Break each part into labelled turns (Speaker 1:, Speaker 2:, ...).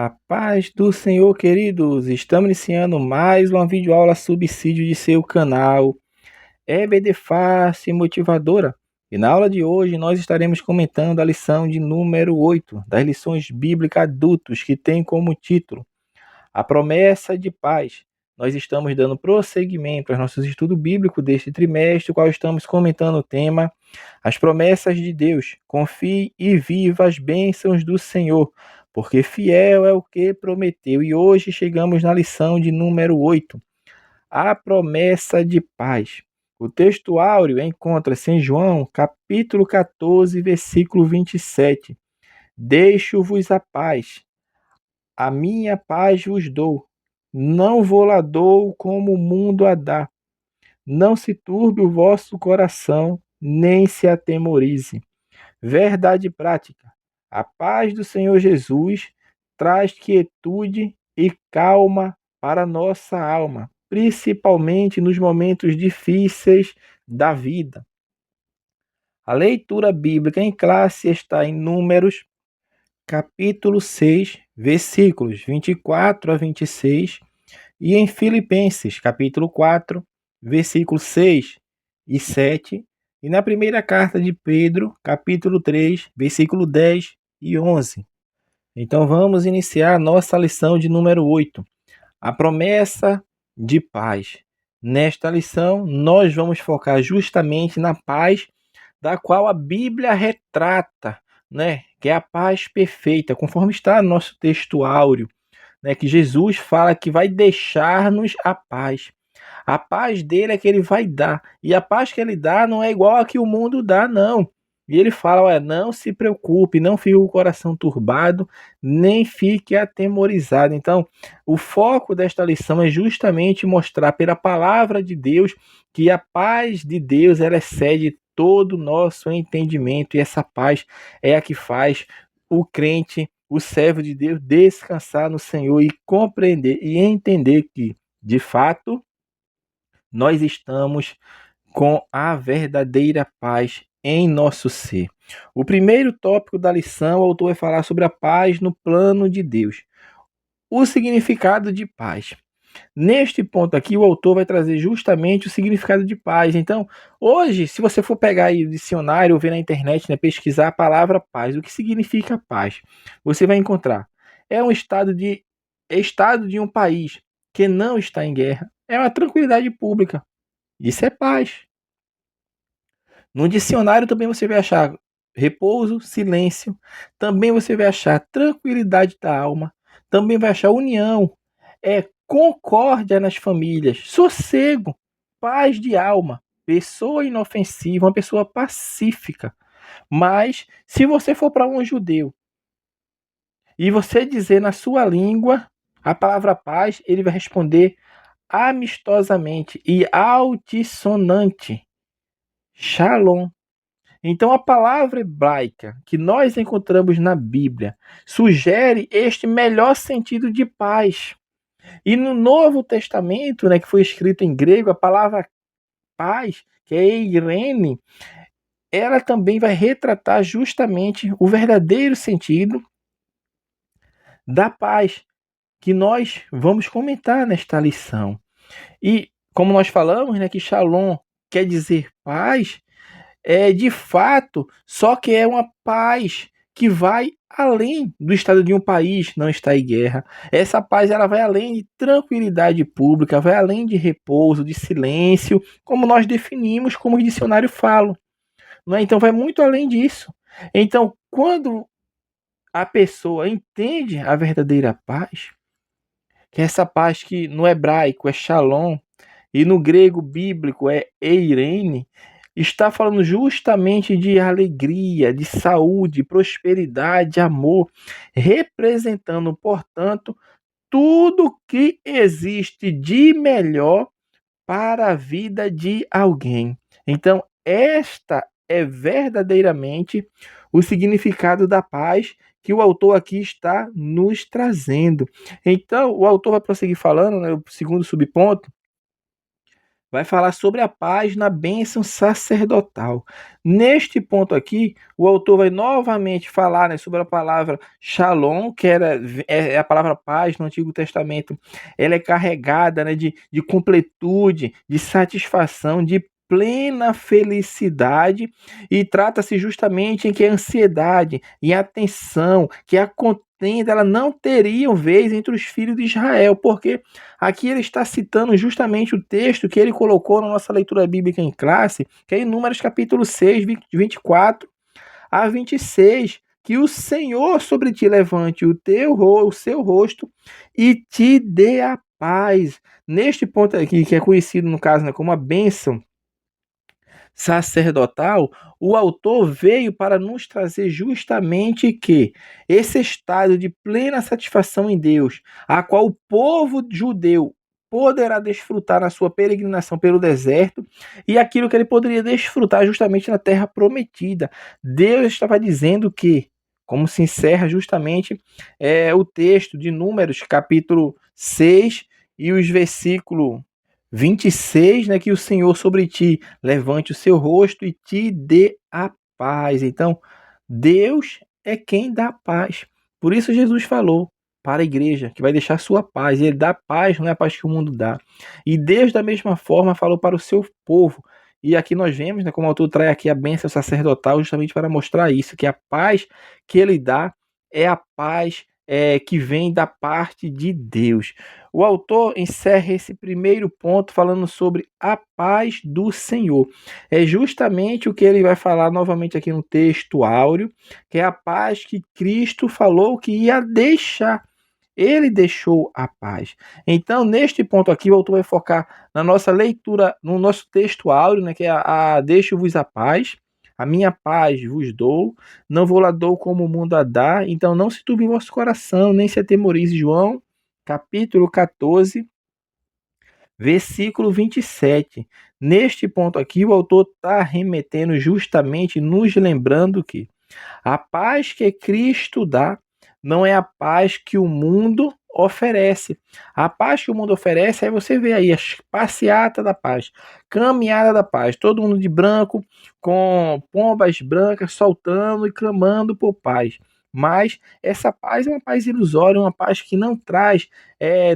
Speaker 1: A paz do Senhor, queridos! Estamos iniciando mais uma videoaula subsídio de seu canal EBD Fácil e Motivadora. E na aula de hoje nós estaremos comentando a lição de número 8 das lições bíblicas adultos, que tem como título A Promessa de Paz. Nós estamos dando prosseguimento aos nossos estudos bíblicos deste trimestre, qual estamos comentando o tema As Promessas de Deus. Confie e viva as bênçãos do Senhor, porque fiel é o que prometeu. E hoje chegamos na lição de número 8, a promessa de paz. O texto áureo encontra-se em João, capítulo 14, versículo 27. Deixo-vos a paz, a minha paz vos dou. Não vou lá dou como o mundo a dá. Não se turbe o vosso coração, nem se atemorize. Verdade prática. A paz do Senhor Jesus traz quietude e calma para nossa alma, principalmente nos momentos difíceis da vida. A leitura bíblica em classe está em Números, capítulo 6, versículos 24 a 26, e em Filipenses, capítulo 4, versículos 6 e 7, e na primeira carta de Pedro, capítulo 3, versículo 10 e 11. Então vamos iniciar a nossa lição de número 8, a promessa de paz. Nesta lição, nós vamos focar justamente na paz da qual a Bíblia retrata, né? Que é a paz perfeita, conforme está no nosso texto áureo, né? Que Jesus fala que vai deixar-nos a paz. A paz dele é que ele vai dar. E a paz que ele dá não é igual a que o mundo dá, não. E ele fala, olha, não se preocupe, não fique com o coração turbado, nem fique atemorizado. Então, o foco desta lição é justamente mostrar pela palavra de Deus que a paz de Deus, ela excede todo o nosso entendimento. E essa paz é a que faz o crente, o servo de Deus, descansar no Senhor e compreender e entender que, de fato, nós estamos com a verdadeira paz em nosso ser. O primeiro tópico da lição, o autor vai falar sobre a paz no plano de Deus. O significado de paz. Neste ponto aqui, o autor vai trazer justamente o significado de paz. Então, hoje, se você for pegar aí o dicionário ou ver na internet, né, pesquisar a palavra paz, o que significa paz, você vai encontrar. É um estado de um país que não está em guerra. É uma tranquilidade pública. Isso é paz. No dicionário também você vai achar repouso, silêncio. Também você vai achar tranquilidade da alma. Também vai achar união, concórdia nas famílias, sossego, paz de alma, pessoa inofensiva, uma pessoa pacífica. Mas se você for para um judeu e você dizer na sua língua a palavra paz, ele vai responder amistosamente e altissonante. Shalom. Então, a palavra hebraica que nós encontramos na Bíblia sugere este melhor sentido de paz. E no Novo Testamento, né, que foi escrito em grego, a palavra paz, que é eirene, ela também vai retratar justamente o verdadeiro sentido da paz que nós vamos comentar nesta lição. E como nós falamos, né, que Shalom quer dizer paz, de fato, só que é uma paz que vai além do estado de um país não estar em guerra. Essa paz ela vai além de tranquilidade pública, vai além de repouso, de silêncio, como nós definimos, como o dicionário fala. Não é? Então vai muito além disso. Então, quando a pessoa entende a verdadeira paz, que é essa paz que no hebraico é shalom e no grego bíblico é eirene, está falando justamente de alegria, de saúde, prosperidade, amor, representando, portanto, tudo que existe de melhor para a vida de alguém. Então, esta é verdadeiramente o significado da paz que o autor aqui está nos trazendo. Então, o autor vai prosseguir falando, né, o segundo subponto, vai falar sobre a paz na bênção sacerdotal. Neste ponto aqui, o autor vai novamente falar, né, sobre a palavra shalom, que é a palavra paz no Antigo Testamento. Ela é carregada, né, de completude, de satisfação, de plena felicidade, e trata-se justamente em que a ansiedade e a tensão, que a contenda, ela não teriam vez entre os filhos de Israel, porque aqui ele está citando justamente o texto que ele colocou na nossa leitura bíblica em classe, que é em Números capítulo 6, 24 a 26, que o Senhor sobre ti levante o seu rosto e te dê a paz. Neste ponto aqui, que é conhecido no caso, né, como a bênção sacerdotal, o autor veio para nos trazer justamente que esse estado de plena satisfação em Deus, a qual o povo judeu poderá desfrutar na sua peregrinação pelo deserto, e aquilo que ele poderia desfrutar justamente na terra prometida. Deus estava dizendo que, como se encerra justamente o texto de Números, capítulo 6, e os versículos 26, né, que o Senhor sobre ti levante o seu rosto e te dê a paz. Então, Deus é quem dá paz. Por isso Jesus falou para a igreja que vai deixar sua paz. E ele dá paz, não é a paz que o mundo dá. E Deus, da mesma forma, falou para o seu povo. E aqui nós vemos, né, como o autor traz aqui a bênção sacerdotal, justamente para mostrar isso, que a paz que ele dá é a paz que vem da parte de Deus. O autor encerra esse primeiro ponto falando sobre a paz do Senhor. É justamente o que ele vai falar novamente aqui no texto áureo, que é a paz que Cristo falou que ia deixar. Ele deixou a paz. Então, neste ponto aqui, o autor vai focar na nossa leitura, no nosso texto áureo, né, que é a deixo-vos a paz. A minha paz vos dou, não vou lá dou como o mundo a dá, então não se turbe em vosso coração, nem se atemorize. João, capítulo 14, versículo 27. Neste ponto aqui, o autor está remetendo justamente, nos lembrando que a paz que Cristo dá não é a paz que o mundo oferece. A paz que o mundo oferece, aí você vê aí as passeata da paz, caminhada da paz, todo mundo de branco, com pombas brancas soltando e clamando por paz. Mas essa paz é uma paz ilusória, uma paz que não traz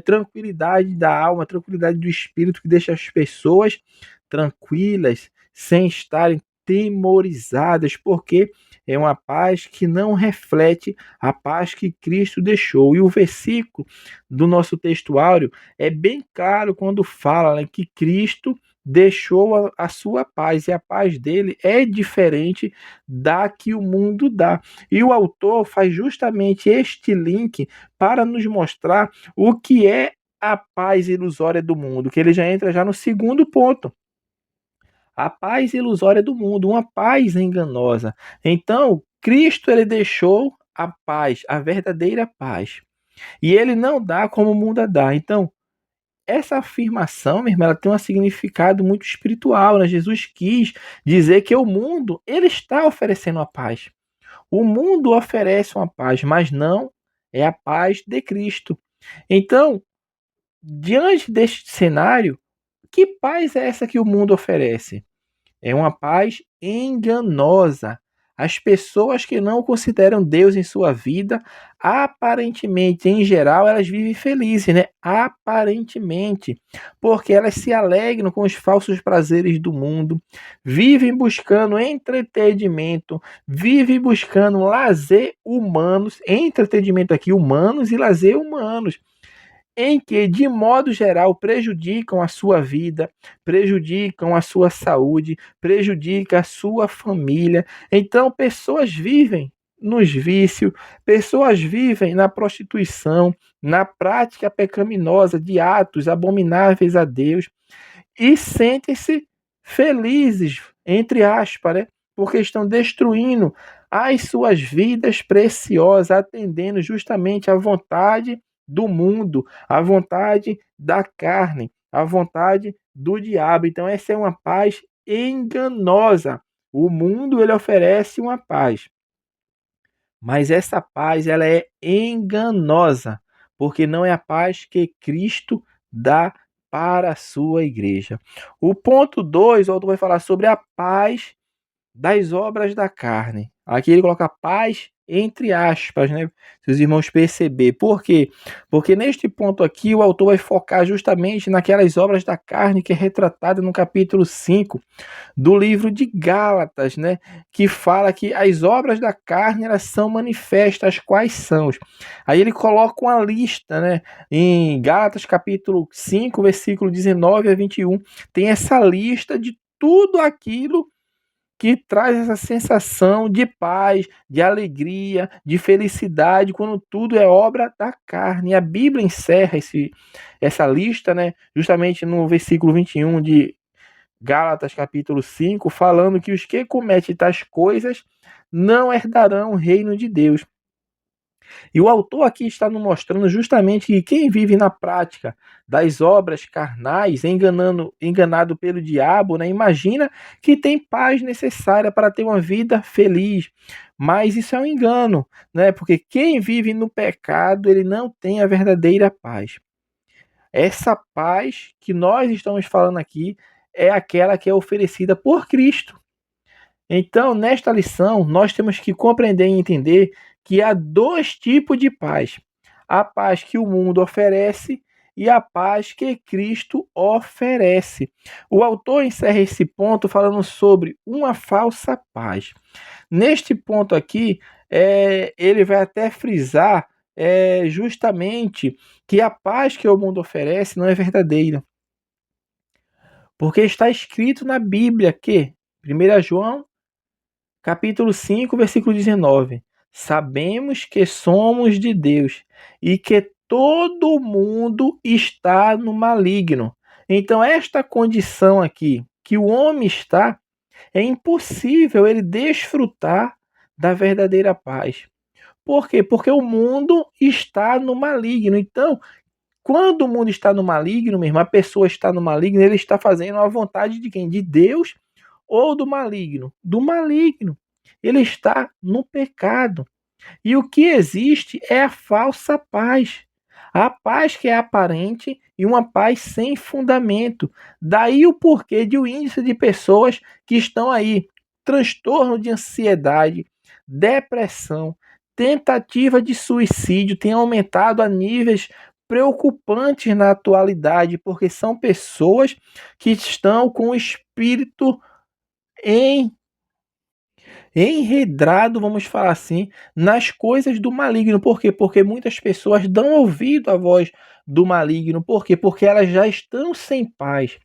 Speaker 1: tranquilidade da alma, tranquilidade do espírito, que deixa as pessoas tranquilas, sem estarem temorizadas, porque é uma paz que não reflete a paz que Cristo deixou. E o versículo do nosso textuário é bem claro quando fala, né, que Cristo deixou a sua paz, e a paz dele é diferente da que o mundo dá. E o autor faz justamente este link para nos mostrar o que é a paz ilusória do mundo, que ele já entra já no segundo ponto. A paz ilusória do mundo, uma paz enganosa. Então, Cristo ele deixou a paz, a verdadeira paz. E ele não dá como o mundo dá. Então, essa afirmação, minha irmã, ela tem um significado muito espiritual, né? Jesus quis dizer que o mundo, ele está oferecendo a paz. O mundo oferece uma paz, mas não é a paz de Cristo. Então, diante deste cenário, que paz é essa que o mundo oferece? É uma paz enganosa. As pessoas que não consideram Deus em sua vida, aparentemente, em geral, elas vivem felizes, né? Aparentemente, porque elas se alegram com os falsos prazeres do mundo, vivem buscando entretenimento, vivem buscando lazer humanos, entretenimento aqui humanos e lazer humanos, em que, de modo geral, prejudicam a sua vida, prejudicam a sua saúde, prejudicam a sua família. Então, pessoas vivem nos vícios, pessoas vivem na prostituição, na prática pecaminosa de atos abomináveis a Deus, e sentem-se felizes, entre aspas, né? Porque estão destruindo as suas vidas preciosas, atendendo justamente à vontade do mundo, à vontade da carne, à vontade do diabo. Então essa é uma paz enganosa. O mundo ele oferece uma paz, mas essa paz ela é enganosa, porque não é a paz que Cristo dá para a sua igreja. O ponto 2, o autor vai falar sobre a paz das obras da carne. Aqui ele coloca paz entre aspas, né? Se os irmãos perceber. Por quê? Porque neste ponto aqui o autor vai focar justamente naquelas obras da carne que é retratada no capítulo 5 do livro de Gálatas, né? Que fala que as obras da carne elas são manifestas, quais são? Aí ele coloca uma lista, né? Em Gálatas capítulo 5, versículo 19 a 21, tem essa lista de tudo aquilo que traz essa sensação de paz, de alegria, de felicidade, quando tudo é obra da carne. E a Bíblia encerra essa lista, né, justamente no versículo 21 de Gálatas capítulo 5, falando que os que cometem tais coisas não herdarão o reino de Deus. E o autor aqui está nos mostrando justamente que quem vive na prática das obras carnais, enganado pelo diabo, né, imagina que tem paz necessária para ter uma vida feliz. Mas isso é um engano, né? Porque quem vive no pecado, ele não tem a verdadeira paz. Essa paz que nós estamos falando aqui é aquela que é oferecida por Cristo. Então, nesta lição, nós temos que compreender e entender que há dois tipos de paz: a paz que o mundo oferece e a paz que Cristo oferece. O autor encerra esse ponto falando sobre uma falsa paz. Neste ponto aqui, ele vai até frisar justamente que a paz que o mundo oferece não é verdadeira. Porque está escrito na Bíblia que, 1 João capítulo 5, versículo 19. Sabemos que somos de Deus e que todo mundo está no maligno. Então, esta condição aqui que o homem está, é impossível ele desfrutar da verdadeira paz. Por quê? Porque o mundo está no maligno. Então, quando o mundo está no maligno, mesmo, a pessoa está no maligno, ele está fazendo a vontade de quem? De Deus ou do maligno? Do maligno. Ele está no pecado. E o que existe é a falsa paz. A paz que é aparente e uma paz sem fundamento. Daí o porquê de o índice de pessoas que estão aí, transtorno de ansiedade, depressão, tentativa de suicídio tem aumentado a níveis preocupantes na atualidade, porque são pessoas que estão com o espírito em enredrado, vamos falar assim, nas coisas do maligno. Por quê? Porque muitas pessoas dão ouvido à voz do maligno. Por quê? Porque elas já estão sem paz.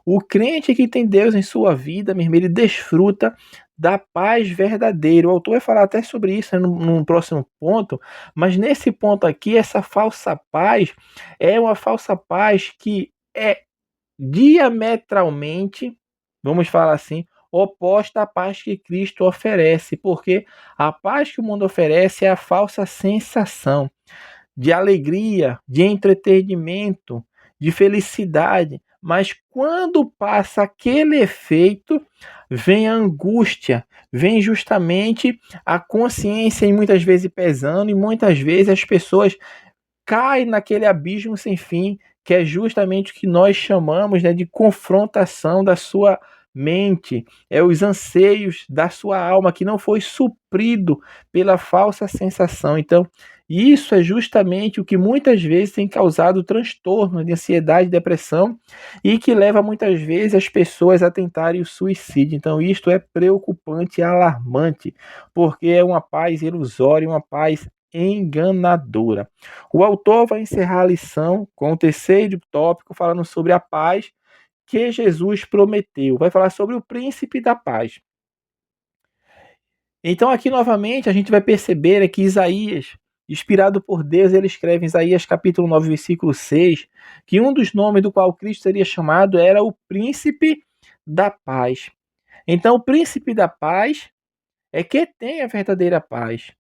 Speaker 1: O crente que tem Deus em sua vida, meu irmão, ele desfruta da paz verdadeira. O autor vai falar até sobre isso, né, no próximo ponto, mas nesse ponto aqui, essa falsa paz é uma falsa paz que é diametralmente, vamos falar assim, oposta à paz que Cristo oferece, porque a paz que o mundo oferece é a falsa sensação de alegria, de entretenimento, de felicidade, mas quando passa aquele efeito, vem a angústia, vem justamente a consciência e muitas vezes pesando, e muitas vezes as pessoas caem naquele abismo sem fim, que é justamente o que nós chamamos, né, de confrontação da sua mente, é os anseios da sua alma que não foi suprido pela falsa sensação. Então, isso é justamente o que muitas vezes tem causado transtorno de ansiedade, depressão e que leva muitas vezes as pessoas a tentarem o suicídio. Então, isto é preocupante e alarmante, porque é uma paz ilusória, uma paz enganadora. O autor vai encerrar a lição com o terceiro tópico, falando sobre a paz que Jesus prometeu. Vai falar sobre o príncipe da paz. Então, aqui novamente, a gente vai perceber que Isaías, inspirado por Deus, ele escreve em Isaías capítulo 9, versículo 6, que um dos nomes do qual Cristo seria chamado era o príncipe da paz. Então, o príncipe da paz é que tem a verdadeira paz.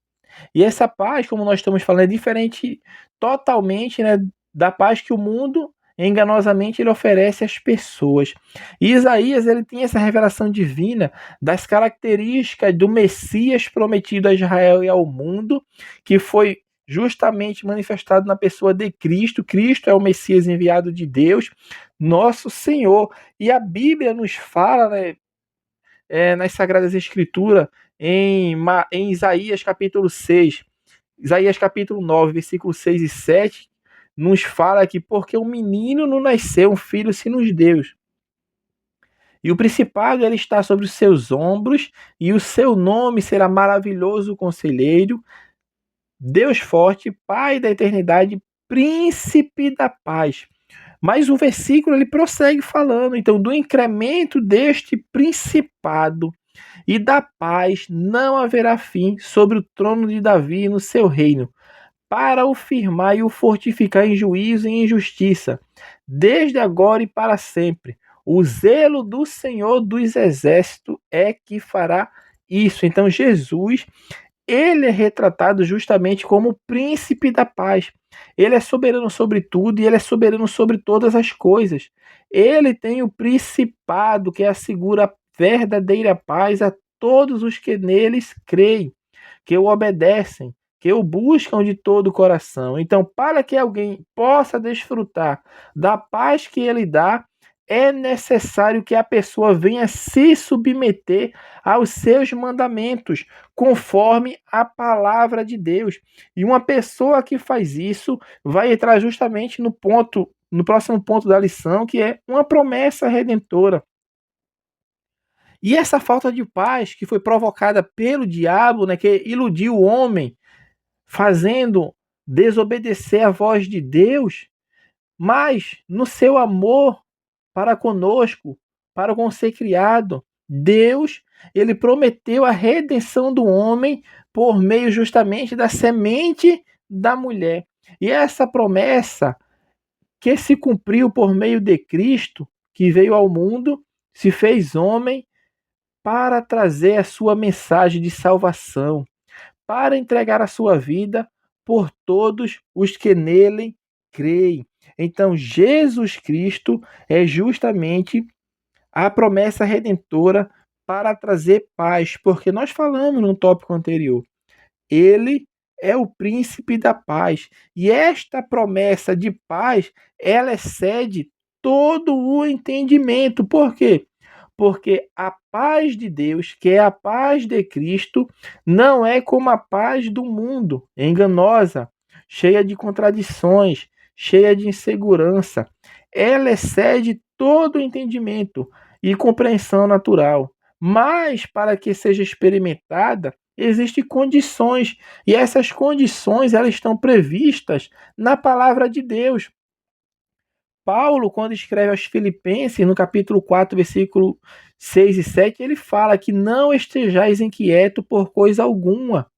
Speaker 1: E essa paz, como nós estamos falando, é diferente totalmente, né, da paz que o mundo enganosamente ele oferece às pessoas. E Isaías ele tem essa revelação divina das características do Messias prometido a Israel e ao mundo, que foi justamente manifestado na pessoa de Cristo. Cristo é o Messias enviado de Deus, nosso Senhor. E a Bíblia nos fala, né, nas Sagradas Escrituras, em Isaías capítulo 6, Isaías capítulo 9, versículos 6 e 7, nos fala que porque um menino não nasceu, um filho se nos deu. E o principado ele está sobre os seus ombros, e o seu nome será maravilhoso conselheiro, Deus forte, Pai da eternidade, príncipe da paz. Mas o versículo ele prossegue falando, então, do incremento deste principado e da paz não haverá fim sobre o trono de Davi e no seu reino, para o firmar e o fortificar em juízo e em justiça, desde agora e para sempre. O zelo do Senhor dos Exércitos é que fará isso. Então, Jesus, ele é retratado justamente como o príncipe da paz. Ele é soberano sobre tudo e ele é soberano sobre todas as coisas. Ele tem o principado que assegura a verdadeira paz a todos os que neles creem, que o obedecem, que o buscam de todo o coração. Então, para que alguém possa desfrutar da paz que ele dá, é necessário que a pessoa venha se submeter aos seus mandamentos, conforme a palavra de Deus. E uma pessoa que faz isso vai entrar justamente no próximo ponto da lição, que é uma promessa redentora. E essa falta de paz que foi provocada pelo diabo, né, que iludiu o homem, fazendo desobedecer a voz de Deus, mas no seu amor para conosco, para com o ser criado, Deus, ele prometeu a redenção do homem por meio justamente da semente da mulher. E essa promessa que se cumpriu por meio de Cristo, que veio ao mundo, se fez homem para trazer a sua mensagem de salvação, para entregar a sua vida por todos os que nele creem. Então, Jesus Cristo é justamente a promessa redentora para trazer paz, porque nós falamos no tópico anterior, ele é o príncipe da paz, e esta promessa de paz, ela excede todo o entendimento. Por quê? Porque a paz de Deus, que é a paz de Cristo, não é como a paz do mundo, enganosa, cheia de contradições, cheia de insegurança. Ela excede todo o entendimento e compreensão natural. Mas, para que seja experimentada, existem condições, e essas condições elas estão previstas na palavra de Deus. Paulo, quando escreve aos Filipenses, no capítulo 4, versículo 6 e 7, ele fala que não estejais inquieto por coisa alguma.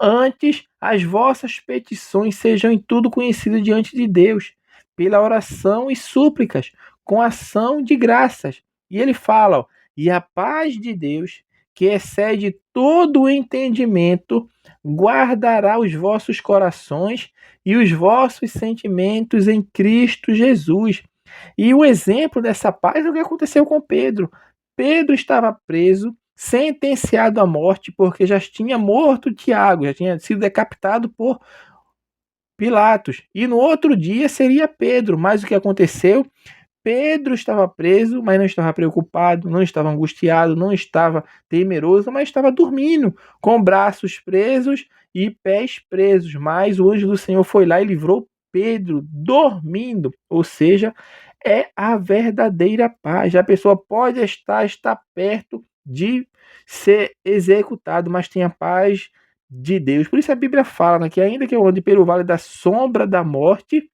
Speaker 1: Antes, as vossas petições sejam em tudo conhecidas diante de Deus, pela oração e súplicas, com ação de graças. E ele fala, ó, e a paz de Deus, que excede todo o entendimento, guardará os vossos corações e os vossos sentimentos em Cristo Jesus. E o exemplo dessa paz é o que aconteceu com Pedro. Pedro estava preso, sentenciado à morte, porque já tinha morto Tiago, já tinha sido decapitado por Pilatos. E no outro dia seria Pedro. Mas o que aconteceu? Pedro estava preso, mas não estava preocupado, não estava angustiado, não estava temeroso, mas estava dormindo, com braços presos e pés presos. Mas o anjo do Senhor foi lá e livrou Pedro dormindo. Ou seja, é a verdadeira paz. A pessoa pode estar perto de ser executado, mas tem a paz de Deus. Por isso a Bíblia fala, né, que ainda que eu ande pelo vale da sombra da morte,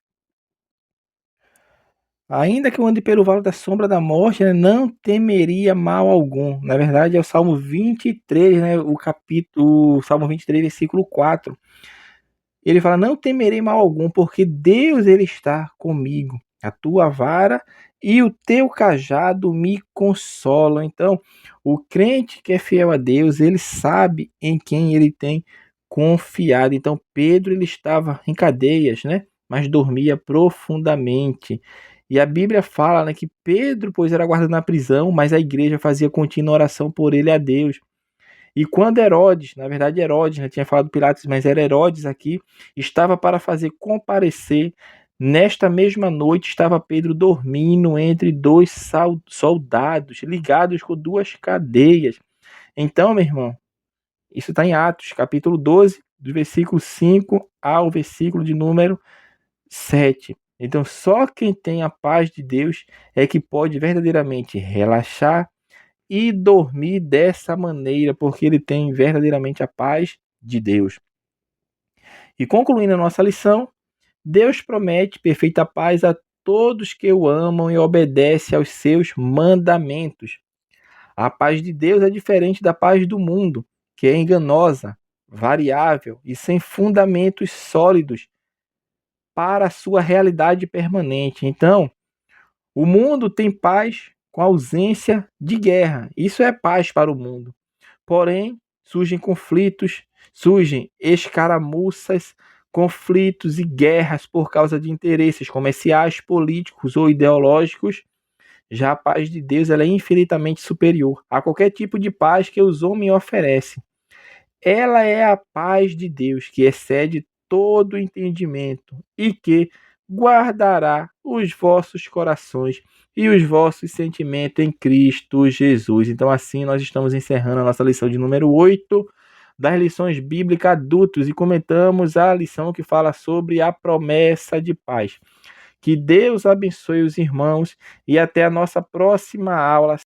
Speaker 1: ainda que eu ande pelo vale da sombra da morte, né, não temeria mal algum. Na verdade, é o Salmo 23, né, o Salmo 23, versículo 4. Ele fala: "Não temerei mal algum, porque Deus ele está comigo. A tua vara e o teu cajado me consolam." Então, o crente que é fiel a Deus, ele sabe em quem ele tem confiado. Então, Pedro ele estava em cadeias, né? Mas dormia profundamente. E a Bíblia fala, né, que Pedro, pois, era guardado na prisão, mas a igreja fazia contínua oração por ele a Deus. E quando Herodes, na verdade Herodes, né, tinha falado Pilatos, mas era Herodes aqui, estava para fazer comparecer, nesta mesma noite estava Pedro dormindo entre dois soldados, ligados com duas cadeias. Então, meu irmão, isso está em Atos, capítulo 12, do versículo 5 ao versículo de número 7. Então, só quem tem a paz de Deus é que pode verdadeiramente relaxar e dormir dessa maneira, porque ele tem verdadeiramente a paz de Deus. E concluindo a nossa lição, Deus promete perfeita paz a todos que o amam e obedecem aos seus mandamentos. A paz de Deus é diferente da paz do mundo, que é enganosa, variável e sem fundamentos sólidos para a sua realidade permanente. Então, o mundo tem paz com a ausência de guerra. Isso é paz para o mundo. Porém, surgem conflitos, surgem escaramuças, conflitos e guerras por causa de interesses comerciais, políticos ou ideológicos. Já a paz de Deus ela é infinitamente superior a qualquer tipo de paz que os homens oferecem. Ela é a paz de Deus que excede todo entendimento e que guardará os vossos corações e os vossos sentimentos em Cristo Jesus. Então, assim, nós estamos encerrando a nossa lição de número 8 das lições bíblicas adultos e comentamos a lição que fala sobre a promessa de paz. Que Deus abençoe os irmãos e até a nossa próxima aula.